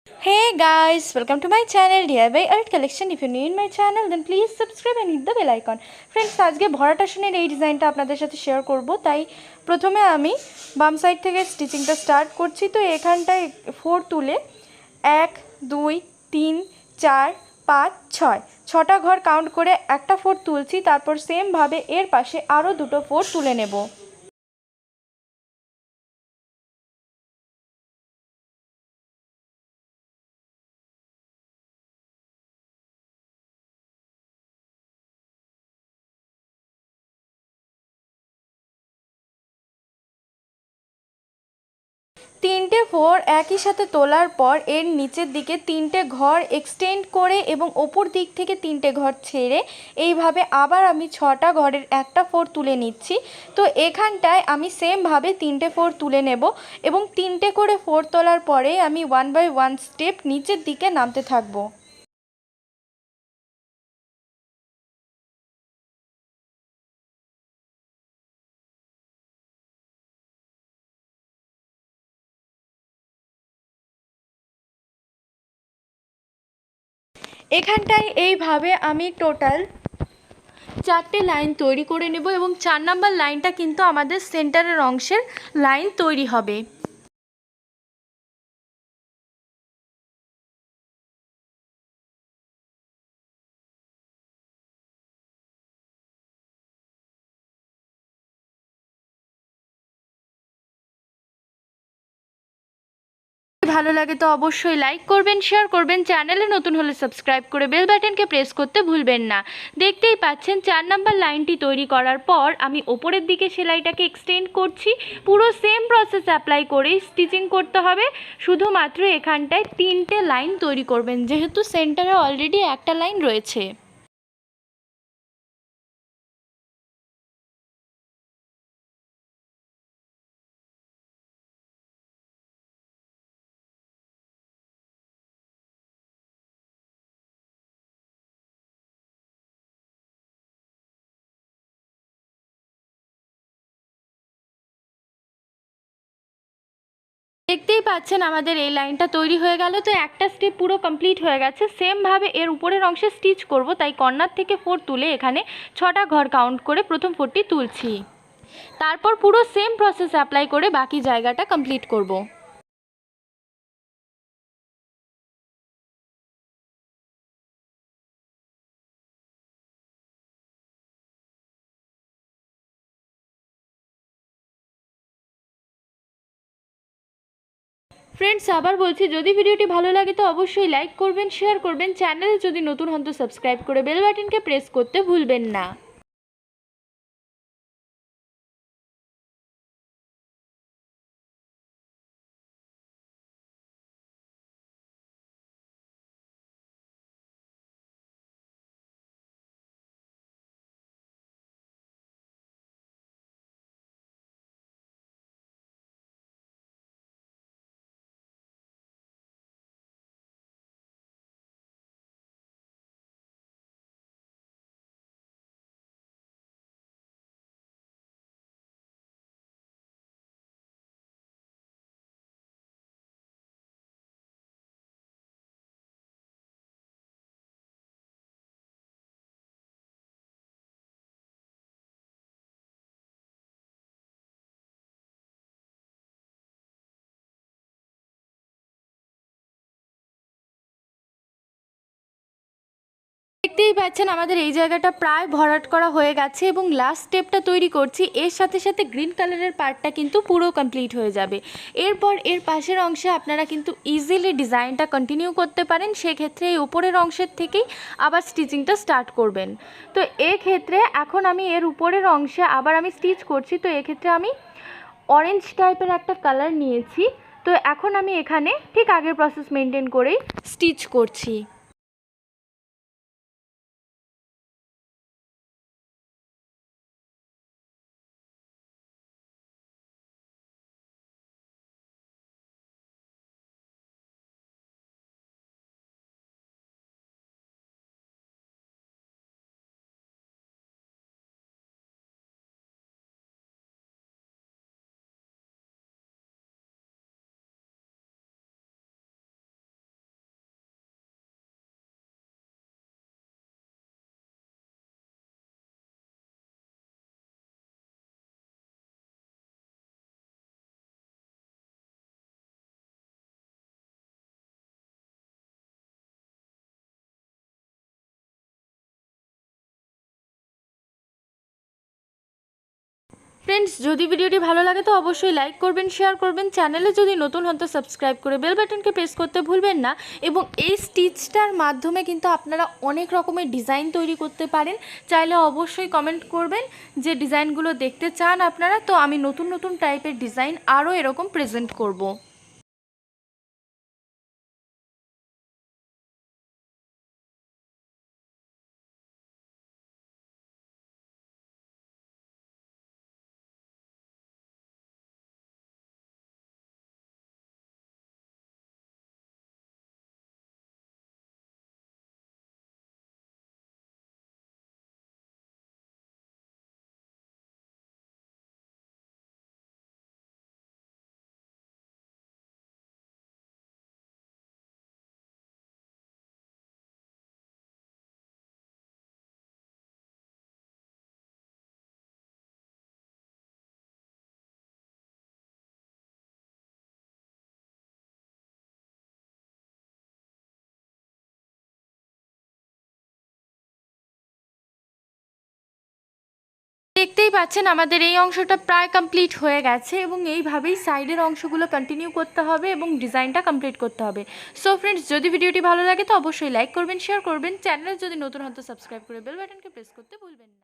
Hey guys, welcome to my channel DIY Art Collection. If you're new in my channel, then please subscribe and hit the bell icon. Friends, আজকে ভরাট আসনের এই ডিজাইনটা আপনাদের সাথে share করব। তাই প্রথমে আমি বাম সাইড থেকে স্টিচিংটা স্টার্ট করছি। তো এখানটায় 4 তুলে 1 2 3 4 5 6 ছটা ঘর কাউন্ট করে একটা 4 তুলছি। তারপর সেম ভাবে এর পাশে আরো দুটো 4 তুলে নেব। তিনটে 4 একই সাথে তোলার পর এর নিচের দিকে তিনটে ঘর এক্সটেন্ড করে এবং ওপর দিক থেকে তিনটে ঘর ছেড়ে এইভাবে আবার আমি 6টা ঘরের একটা 4 তুলে নিচ্ছি। তো এখানটায় আমি সেমভাবে তিনটে 4 তুলে নেব এবং তিনটে করে 4 তোলার পরে আমি 1 বাই 1 স্টেপ নিচের দিকে নামতে থাকবো। এখানটায় এইভাবে আমি টোটাল 4টে লাইন তৈরি করে নেব এবং 4 নাম্বার লাইনটা কিন্তু আমাদের সেন্টারের অংশের লাইন তৈরি হবে। ভালো লাগে তো অবশ্যই লাইক করবেন, শেয়ার করবেন, চ্যানেলে নতুন হলে সাবস্ক্রাইব করে বেল বাটনকে প্রেস করতে ভুলবেন না। দেখতেই পাচ্ছেন 4 নাম্বার লাইনটি তৈরি করার পর আমি ওপরের দিকে সেলাইটাকে এক্সটেন্ড করছি। পুরো সেম প্রসেস অ্যাপ্লাই করেই স্টিচিং করতে হবে। শুধুমাত্র এখানটায় 3টে লাইন তৈরি করবেন, যেহেতু সেন্টারে অলরেডি একটা লাইন রয়েছে। দেখতেই পাচ্ছেন আমাদের এই লাইনটা তৈরি হয়ে গেল। তো একটা স্টেপ পুরো কমপ্লিট হয়ে গেছে। সেমভাবে এর উপরের অংশে স্টিচ করব, তাই কর্নার থেকে 4 তুলে এখানে 6টা ঘর কাউন্ট করে প্রথম 4টি তুলছি। তারপর পুরো সেম প্রসেস অ্যাপ্লাই করে বাকি জায়গাটা কমপ্লিট করব। ফ্রেন্ডস, আবার বলছি, যদি ভিডিওটি ভালো লাগে তো অবশ্যই লাইক করবেন, শেয়ার করবেন, চ্যানেলে যদি নতুন হন তো সাবস্ক্রাইব করে বেল বাটনকে প্রেস করতে ভুলবেন না। দেখতেই পাচ্ছেন আমাদের এই জায়গাটা প্রায় ভরাট করা হয়ে গেছে এবং লাস্ট স্টেপটা তৈরি করছি। এর সাথে সাথে গ্রিন কালারের পার্টটা কিন্তু পুরো কমপ্লিট হয়ে যাবে। এরপর এর পাশের অংশে আপনারা কিন্তু ইজিলি ডিজাইনটা কন্টিনিউ করতে পারেন। সেক্ষেত্রে এই উপরের অংশের থেকেই আবার স্টিচিংটা স্টার্ট করবেন। তো এক্ষেত্রে এখন আমি এর উপরের অংশে আবার আমি স্টিচ করছি। তো এক্ষেত্রে আমি অরেঞ্জ টাইপের একটা কালার নিয়েছি। তো এখন আমি এখানে ঠিক আগের প্রসেস মেনটেন করেই স্টিচ করছি। ফ্রেন্ডস, যদি ভিডিওটি ভালো লাগে তো অবশ্যই লাইক করবেন, শেয়ার করবেন, চ্যানেলে যদি নতুন হন তো সাবস্ক্রাইব করে বেল বাটনকে প্রেস করতে ভুলবেন না। এবং এই স্টিচটার মাধ্যমে কিন্তু আপনারা অনেক রকমের ডিজাইন তৈরি করতে পারেন। চাইলে অবশ্যই কমেন্ট করবেন যে ডিজাইনগুলো দেখতে চান আপনারা, তো আমি নতুন নতুন টাইপের ডিজাইন আরও এরকম প্রেজেন্ট করব। দেখতেই পাচ্ছেন আমাদের এই অংশটা প্রায় কমপ্লিট হয়ে গেছে এবং এইভাবেই সাইডের অংশগুলো কন্টিনিউ করতে হবে এবং ডিজাইনটা কমপ্লিট করতে হবে। সো ফ্রেন্ডস, যদি ভিডিওটি ভালো লাগে তো অবশ্যই লাইক করবেন, শেয়ার করবেন, চ্যানেলে যদি নতুন হন তো সাবস্ক্রাইব করে বেল বাটনকে প্রেস করতে ভুলবেন না।